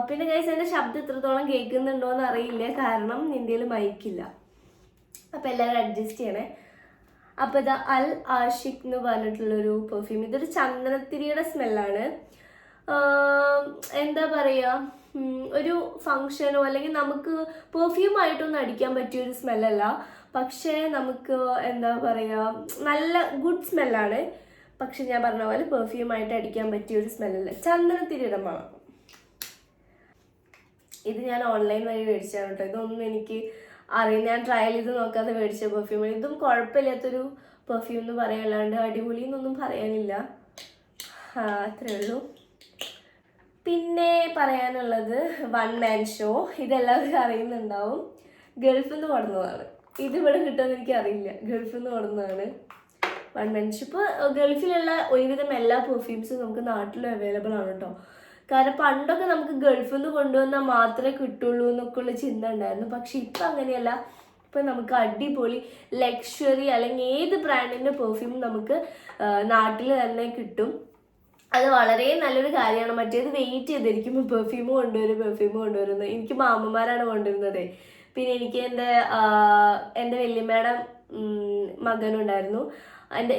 പിന്നെ ഗൈസ്, എൻ്റെ ശബ്ദം എത്രത്തോളം കേൾക്കുന്നുണ്ടോ എന്ന് അറിയില്ല, കാരണം ഇന്ത്യയിൽ മൈക്കില്ല. അപ്പം എല്ലാവരും അഡ്ജസ്റ്റ് ചെയ്യണേ. അപ്പോൾ ഇത് അൽ ആഷിഖ് എന്ന് പറഞ്ഞിട്ടുള്ളൊരു പെർഫ്യൂം. ഇതൊരു ചന്ദനത്തിരിയുടെ സ്മെല്ലാണ്. എന്താ പറയുക, ഒരു ഫങ്ഷനോ അല്ലെങ്കിൽ നമുക്ക് പെർഫ്യൂമായിട്ടൊന്നും അടിക്കാൻ പറ്റിയൊരു സ്മെല്ലല്ല. പക്ഷേ നമുക്ക് എന്താ പറയുക, നല്ല ഗുഡ് സ്മെല്ലാണ്. പക്ഷെ ഞാൻ പറഞ്ഞ പോലെ പെർഫ്യൂമായിട്ട് അടിക്കാൻ പറ്റിയൊരു സ്മെല്ലല്ല, ചന്ദനത്തിരിയുടെ മണം. ഇത് ഞാൻ ഓൺലൈൻ വഴി മേടിച്ചാണ് കേട്ടോ. ഇതൊന്നും എനിക്ക് അറിയാം, ഞാൻ ട്രയൽ ചെയ്ത് നോക്കാതെ മേടിച്ച പെർഫ്യൂം. ഇതും കുഴപ്പമില്ലാത്തൊരു പെർഫ്യൂം എന്ന് പറയാനല്ലാണ്ട് അടിപൊളി എന്നൊന്നും പറയാനില്ല. അത്രേ ഉള്ളൂ. പിന്നെ പറയാനുള്ളത് വൺ മാൻ ഷോ. ഇതെല്ലാവരും അറിയുന്നുണ്ടാവും. ഗൾഫിൽ നിന്ന് കൊടുന്നതാണ്. ഇതിവിടെ കിട്ടുമെന്ന് എനിക്ക് അറിയില്ല. ഗൾഫിൽ നിന്ന് കൊടുന്നതാണ് വൺ മാൻ ഷോ. ഇപ്പോൾ ഗൾഫിലുള്ള ഒരുവിധം എല്ലാ പെർഫ്യൂംസും നമുക്ക് നാട്ടിലും അവൈലബിൾ ആണ് കേട്ടോ. കാരണം പണ്ടൊക്കെ നമുക്ക് ഗൾഫിൽ നിന്ന് കൊണ്ടുവന്നാൽ മാത്രമേ കിട്ടുള്ളൂ എന്നൊക്കെ ഉള്ള ചിന്ത ഉണ്ടായിരുന്നു. പക്ഷെ ഇപ്പം അങ്ങനെയല്ല. ഇപ്പം നമുക്ക് അടിപൊളി ലക്ഷറി അല്ലെങ്കിൽ ഏത് ബ്രാൻഡിൻ്റെ പെർഫ്യൂം നമുക്ക് നാട്ടിൽ തന്നെ കിട്ടും. അത് വളരെ നല്ലൊരു കാര്യമാണ്. മറ്റേത് വെയിറ്റ് ചെയ്തിരിക്കുമ്പോൾ പെർഫ്യൂം കൊണ്ടുവരുന്നത്. എനിക്ക് മാമ്മമാരാണ് കൊണ്ടുവരുന്നത്. പിന്നെ എനിക്ക് എൻ്റെ വല്യമ്മയുടെ മകനുണ്ടായിരുന്നു.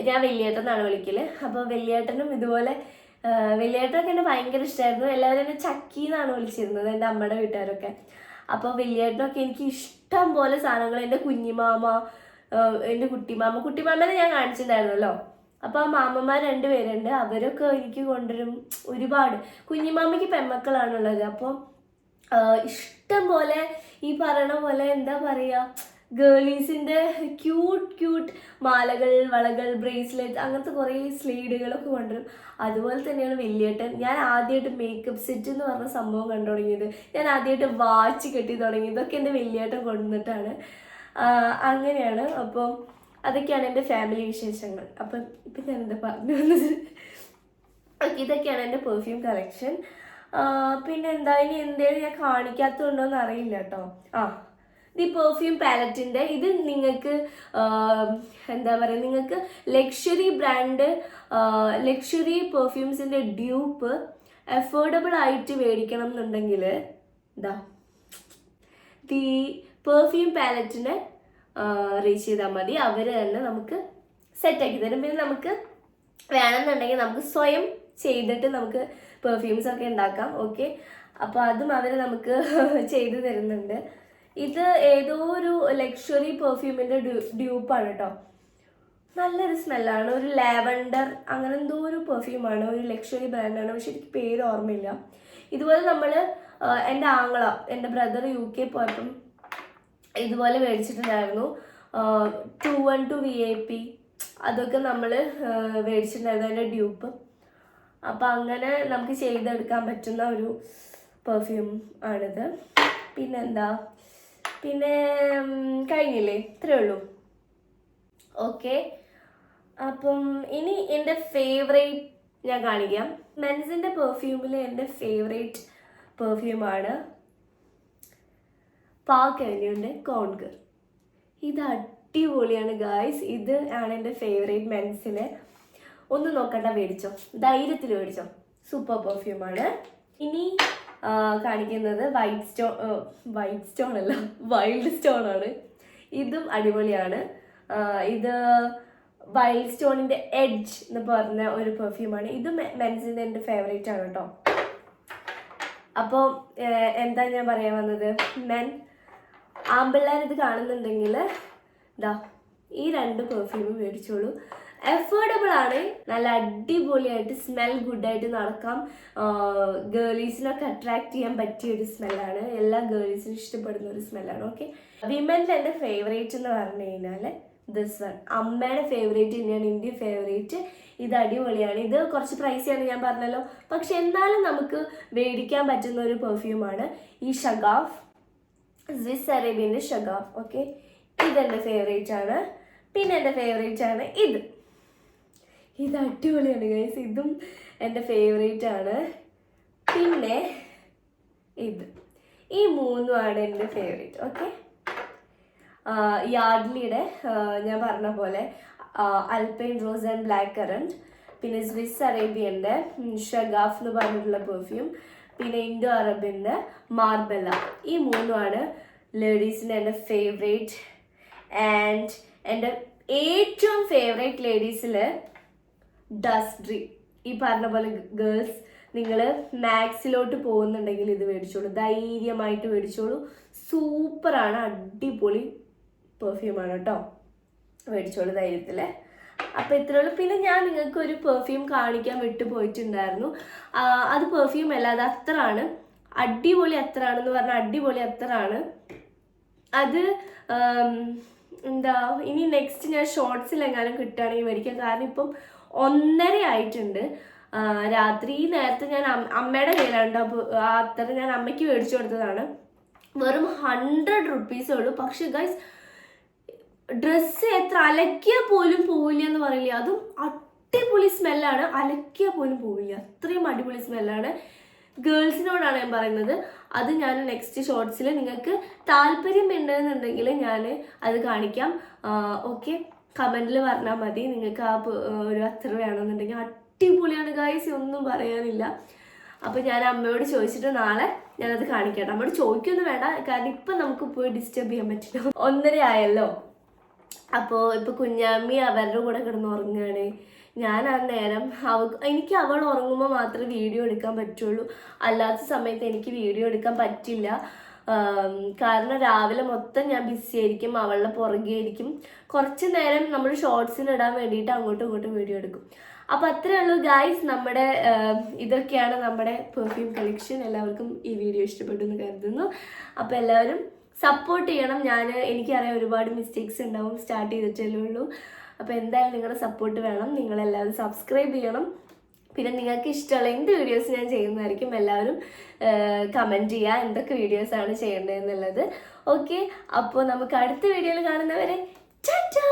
ഞാൻ വലിയേട്ടനാണ് വിളിക്കല്. അപ്പോൾ വലിയേട്ടനും ഇതുപോലെ, വലിയേട്ടനൊക്കെ എന്നെ ഭയങ്കര ഇഷ്ടമായിരുന്നു. എല്ലാവരും എന്നെ ചക്കി എന്നാണ് വിളിച്ചിരുന്നത്, എൻ്റെ അമ്മയുടെ വീട്ടുകാരൊക്കെ. അപ്പോൾ വലിയേട്ടനൊക്കെ എനിക്ക് ഇഷ്ടം പോലെ സാധനങ്ങൾ, എൻ്റെ കുഞ്ഞിമാമ, എൻ്റെ കുട്ടിമാമനെ ഞാൻ കാണിച്ചിട്ടുണ്ടായിരുന്നല്ലോ. അപ്പോൾ ആ മാമന്മാർ 2 പേരുണ്ട്. അവരൊക്കെ എനിക്ക് കൊണ്ടുവരും ഒരുപാട്. കുഞ്ഞിമാമയ്ക്ക് പെൺമക്കളാണുള്ളത്. അപ്പോൾ ഇഷ്ടം പോലെ ഈ പറയണ പോലെ എന്താ പറയുക, ഗേളീസിൻ്റെ ക്യൂട്ട് മാലകൾ, വളകൾ, ബ്രേസ്ലെറ്റ്, അങ്ങനത്തെ കുറേ സ്ലീഡുകളൊക്കെ കൊണ്ടുവരും. അതുപോലെ തന്നെയാണ് വലിയേട്ടൻ. ഞാൻ ആദ്യമായിട്ട് മേക്കപ്പ് സെറ്റ് എന്ന് പറഞ്ഞ സംഭവം കണ്ടു തുടങ്ങിയത്, ഞാൻ ആദ്യമായിട്ട് വാച്ച് കെട്ടി തുടങ്ങിയത്, ഇതൊക്കെ എൻ്റെ വലിയേട്ടൻ കൊണ്ടുവന്നിട്ടാണ്. അങ്ങനെയാണ്. അപ്പോൾ അതൊക്കെയാണ് എൻ്റെ ഫാമിലി വിശേഷങ്ങൾ. അപ്പം ഇപ്പം ഞാനെന്താ പറഞ്ഞു വന്നത്, ഇതൊക്കെയാണ് എൻ്റെ പെർഫ്യൂം കളക്ഷൻ. പിന്നെ എന്താ, ഇനി എന്തേലും ഞാൻ കാണിക്കാത്തതുണ്ടോ എന്ന് അറിയില്ല കേട്ടോ. ഈ പെർഫ്യൂം പാലറ്റിൻ്റെ ഇത് നിങ്ങൾക്ക് എന്താ പറയുക, നിങ്ങൾക്ക് ലക്ഷറി ബ്രാൻഡ്, ലക്ഷറി പെർഫ്യൂംസിൻ്റെ ഡ്യൂപ്പ് അഫോർഡബിൾ ആയിട്ട് മേടിക്കണം എന്നുണ്ടെങ്കിൽ ഇതാ ഈ പെർഫ്യൂം പാലറ്റിനെ റീച്ച് ചെയ്താൽ മതി. അവർ തന്നെ നമുക്ക് സെറ്റാക്കി തരും. പിന്നെ നമുക്ക് വേണമെന്നുണ്ടെങ്കിൽ നമുക്ക് സ്വയം ചെയ്തിട്ട് നമുക്ക് പെർഫ്യൂംസ് ഒക്കെ ഉണ്ടാക്കാം. ഓക്കെ, അപ്പോൾ അതും അവർ നമുക്ക് ചെയ്തു തരുന്നുണ്ട്. ഇത് ഏതോ ഒരു ലക്ഷറി പെർഫ്യൂമിൻ്റെ ഡ്യൂപ്പാണ് കേട്ടോ. നല്ലൊരു സ്മെല്ലാണ്. ഒരു ലാവൻഡർ അങ്ങനെ എന്തോ ഒരു പെർഫ്യൂമാണ്, ഒരു ലക്ഷറി ബ്രാൻഡാണ്. പക്ഷെ എനിക്ക് പേര് ഓർമ്മയില്ല. ഇതുപോലെ നമ്മൾ എൻ്റെ ബ്രദർ UK പോയപ്പം ഇതുപോലെ മേടിച്ചിട്ടുണ്ടായിരുന്നു. 212 VIP അതൊക്കെ നമ്മൾ മേടിച്ചിട്ടുണ്ടായിരുന്നു, അതിൻ്റെ ഡ്യൂപ്പ്. അപ്പം അങ്ങനെ നമുക്ക് ചെയ്തെടുക്കാൻ പറ്റുന്ന ഒരു പെർഫ്യൂം ആണിത്. പിന്നെന്താ, പിന്നെ കഴിഞ്ഞില്ലേ, ഇത്രയേ ഉള്ളൂ. ഓക്കെ, അപ്പം ഇനി എൻ്റെ ഫേവറേറ്റ് ഞാൻ കാണിക്കാം. മെൻസിൻ്റെ പെർഫ്യൂമിൽ എൻ്റെ ഫേവറേറ്റ് പെർഫ്യൂമാണ് പാർക്ക് അവന്യൂൻ്റെ കോൺഗർ. ഇത് അടിപൊളിയാണ് ഗായ്സ്. ഇത് ആണ് എൻ്റെ ഫേവറേറ്റ് മെൻസിന്. ഒന്ന് നോക്കണ്ട, മേടിച്ചോ, ധൈര്യത്തിൽ മേടിച്ചോ, സൂപ്പർ പെർഫ്യൂമാണ്. ഇനി കാണിക്കുന്നത് വൈൽഡ് സ്റ്റോൺ ആണ്. ഇതും അടിപൊളിയാണ്. ഇത് വൈൽഡ് സ്റ്റോണിൻ്റെ എഡ്ജ് എന്ന് പറഞ്ഞ ഒരു പെർഫ്യൂമാണ്. ഇത് മെൻസിൻ്റെ എൻ്റെ ഫേവറേറ്റ് ആണ് കേട്ടോ. അപ്പോൾ എന്താ ഞാൻ പറയാൻ വന്നത്, ആമ്പിള്ളേർ ഇത് കാണുന്നുണ്ടെങ്കിൽ ഈ 2 പെർഫ്യൂം മേടിച്ചോളൂ. അഫോർഡബിൾ ആണ്, നല്ല അടിപൊളിയായിട്ട് സ്മെൽ ഗുഡായിട്ട് നടക്കാം. ഗേളീസിനൊക്കെ അട്രാക്ട് ചെയ്യാൻ പറ്റിയ ഒരു സ്മെല്ലാണ്, എല്ലാ ഗേളീസിനും ഇഷ്ടപ്പെടുന്ന ഒരു സ്മെല്ലാണ്. ഓക്കെ, വിമനിൽ എൻ്റെ ഫേവറേറ്റ് എന്ന് പറഞ്ഞു കഴിഞ്ഞാൽ ദിസ് വൺ. അമ്മയുടെ ഫേവറേറ്റ് തന്നെയാണ് എൻ്റെ ഫേവറേറ്റ്. ഇത് അടിപൊളിയാണ്. ഇത് കുറച്ച് പ്രൈസിയാണ് ഞാൻ പറഞ്ഞല്ലോ, പക്ഷെ എന്നാലും നമുക്ക് മേടിക്കാൻ പറ്റുന്ന ഒരു പെർഫ്യൂമാണ് ഈ ഷഗാഫ്, സ്വിസ് അറേബ്യൻ്റെ ഷഗാഫ്. ഓക്കെ, ഇതെൻ്റെ ഫേവറേറ്റ് ആണ്. പിന്നെ എൻ്റെ ഫേവറേറ്റ് ആണ് ഇത് അടിപൊളിയാണ് ഗൈസ്, ഇതും എൻ്റെ ഫേവറേറ്റ് ആണ്. പിന്നെ ഈ മൂന്നുമാണ് എൻ്റെ ഫേവറേറ്റ്. ഓക്കെ, യാർഡ്ലിയുടെ ഞാൻ പറഞ്ഞ പോലെ അൽപൈൻ റോസ് ആൻഡ് ബ്ലാക്ക് കറന്റ്, പിന്നെ സ്വിസ് അറേബ്യൻ്റെ ഷഗാഫ് എന്ന് പറഞ്ഞിട്ടുള്ള പെർഫ്യൂം, പിന്നെ ഇൻഡോ അറബിൻ്റെ മാർബെല്ല. ഈ മൂന്നുമാണ് ലേഡീസിൻ്റെ എൻ്റെ ഫേവറേറ്റ്. ആൻഡ് എൻ്റെ ഏറ്റവും ഫേവറേറ്റ് ലേഡീസിൽ ഡസ്റ്റ് ഡ്രീം. ഈ പറഞ്ഞ പോലെ ഗേൾസ്, നിങ്ങൾ മാക്സിലോട്ട് പോകുന്നുണ്ടെങ്കിൽ ഇത് മേടിച്ചോളൂ, ധൈര്യമായിട്ട് മേടിച്ചോളൂ. സൂപ്പറാണ്, അടിപൊളി പെർഫ്യൂമാണ് കേട്ടോ, മേടിച്ചോളൂ ധൈര്യത്തിൽ. അപ്പോൾ ഇത്രേ ഉള്ളൂ. പിന്നെ ഞാൻ നിങ്ങൾക്ക് ഒരു പെർഫ്യൂം കാണിക്കാൻ വിട്ടു പോയിട്ടുണ്ടായിരുന്നു. അത് പെർഫ്യൂം അല്ല, അത് അത്തറാണ്. അടിപൊളി അത്തറാണെന്ന് പറഞ്ഞാൽ അടിപൊളി അത്തറാണ് അത്. എന്താ, ഇനി നെക്സ്റ്റ് ഞാൻ ഷോർട്സിലെങ്ങാനും കിട്ടുകയാണെങ്കിൽ മേടിക്കാം. കാരണം ഇപ്പം 1:30 ആയിട്ടുണ്ട് രാത്രി. ഈ നേരത്തെ ഞാൻ അമ്മയുടെ കയ്യിലുണ്ട്. അപ്പോൾ ആ അത്തർ ഞാൻ അമ്മയ്ക്ക് മേടിച്ചു കൊടുത്തതാണ്. വെറും 100 rupees ഉള്ളൂ. പക്ഷെ ഗൈസ്, ഡ്രസ്സ് എത്ര അലക്കിയാൽ പോലും പോവില്ല എന്ന് പറയില്ല, അതും അടിപൊളി സ്മെല്ലാണ്. അലക്കിയാൽ പോലും പോവില്ല, അത്രയും അടിപൊളി സ്മെല്ലാണ്. ഗേൾസിനോടാണ് ഞാൻ പറയുന്നത്. അത് ഞാൻ നെക്സ്റ്റ് ഷോർട്സിൽ നിങ്ങൾക്ക് താല്പര്യം ഉണ്ടെന്നുണ്ടെങ്കിൽ ഞാൻ അത് കാണിക്കാം. ഓക്കെ, കമൻറ്റിൽ പറഞ്ഞാൽ മതി നിങ്ങൾക്ക് ആ ഒരു അത്ര വേണമെന്നുണ്ടെങ്കിൽ. അടിപൊളിയാണ് ഗൈസ്, ഒന്നും പറയാനില്ല. അപ്പോൾ ഞാൻ അമ്മയോട് ചോദിച്ചിട്ട് നാളെ ഞാനത് കാണിക്കട്ടെ. അമ്മയോട് ചോദിക്കൊന്നും വേണ്ട, കാരണം ഇപ്പം നമുക്ക് പോയി ഡിസ്റ്റർബ് ചെയ്യാൻ പറ്റില്ല. 1:30 ആയല്ലോ. അപ്പോൾ ഇപ്പോൾ കുഞ്ഞാമ്മി അവരുടെ കൂടെ കിടന്ന് ഉറങ്ങുകയാണ്. ഞാൻ ആ നേരം എനിക്ക് അവൾ ഉറങ്ങുമ്പോൾ മാത്രമേ വീഡിയോ എടുക്കാൻ പറ്റുള്ളൂ, അല്ലാത്ത സമയത്ത് എനിക്ക് വീഡിയോ എടുക്കാൻ പറ്റില്ല. കാരണം രാവിലെ മൊത്തം ഞാൻ ബിസി ആയിരിക്കും, അവളുടെ പുറകെ ആയിരിക്കും. കുറച്ച് നേരം നമ്മൾ ഷോർട്സിന് ഇടാൻ വേണ്ടിയിട്ട് അങ്ങോട്ടും ഇങ്ങോട്ടും വീഡിയോ എടുക്കും. അപ്പോൾ അത്രേ ഉള്ളൂ ഗായ്സ്, നമ്മുടെ ഇതൊക്കെയാണ് നമ്മുടെ പെർഫ്യൂം കളക്ഷൻ. എല്ലാവർക്കും ഈ വീഡിയോ ഇഷ്ടപ്പെട്ടു എന്ന് കരുതുന്നു. അപ്പോൾ എല്ലാവരും സപ്പോർട്ട് ചെയ്യണം. എനിക്കറിയാം ഒരുപാട് മിസ്റ്റേക്സ് ഉണ്ടാവും, സ്റ്റാർട്ട് ചെയ്തിട്ടല്ലേ ഉള്ളൂ. അപ്പോൾ എന്തായാലും നിങ്ങളുടെ സപ്പോർട്ട് വേണം. നിങ്ങളെല്ലാവരും സബ്സ്ക്രൈബ് ചെയ്യണം. പിന്നെ നിങ്ങൾക്ക് ഇഷ്ടമുള്ള എന്ത് വീഡിയോസ് ഞാൻ ചെയ്യുന്നതായിരിക്കും. എല്ലാവരും കമൻറ്റ് ചെയ്യുക എന്തൊക്കെ വീഡിയോസാണ് ചെയ്യേണ്ടതെന്നുള്ളത്. ഓക്കെ, അപ്പോൾ നമുക്ക് അടുത്ത വീഡിയോയിൽ കാണുന്നവരെ ടാറ്റാ.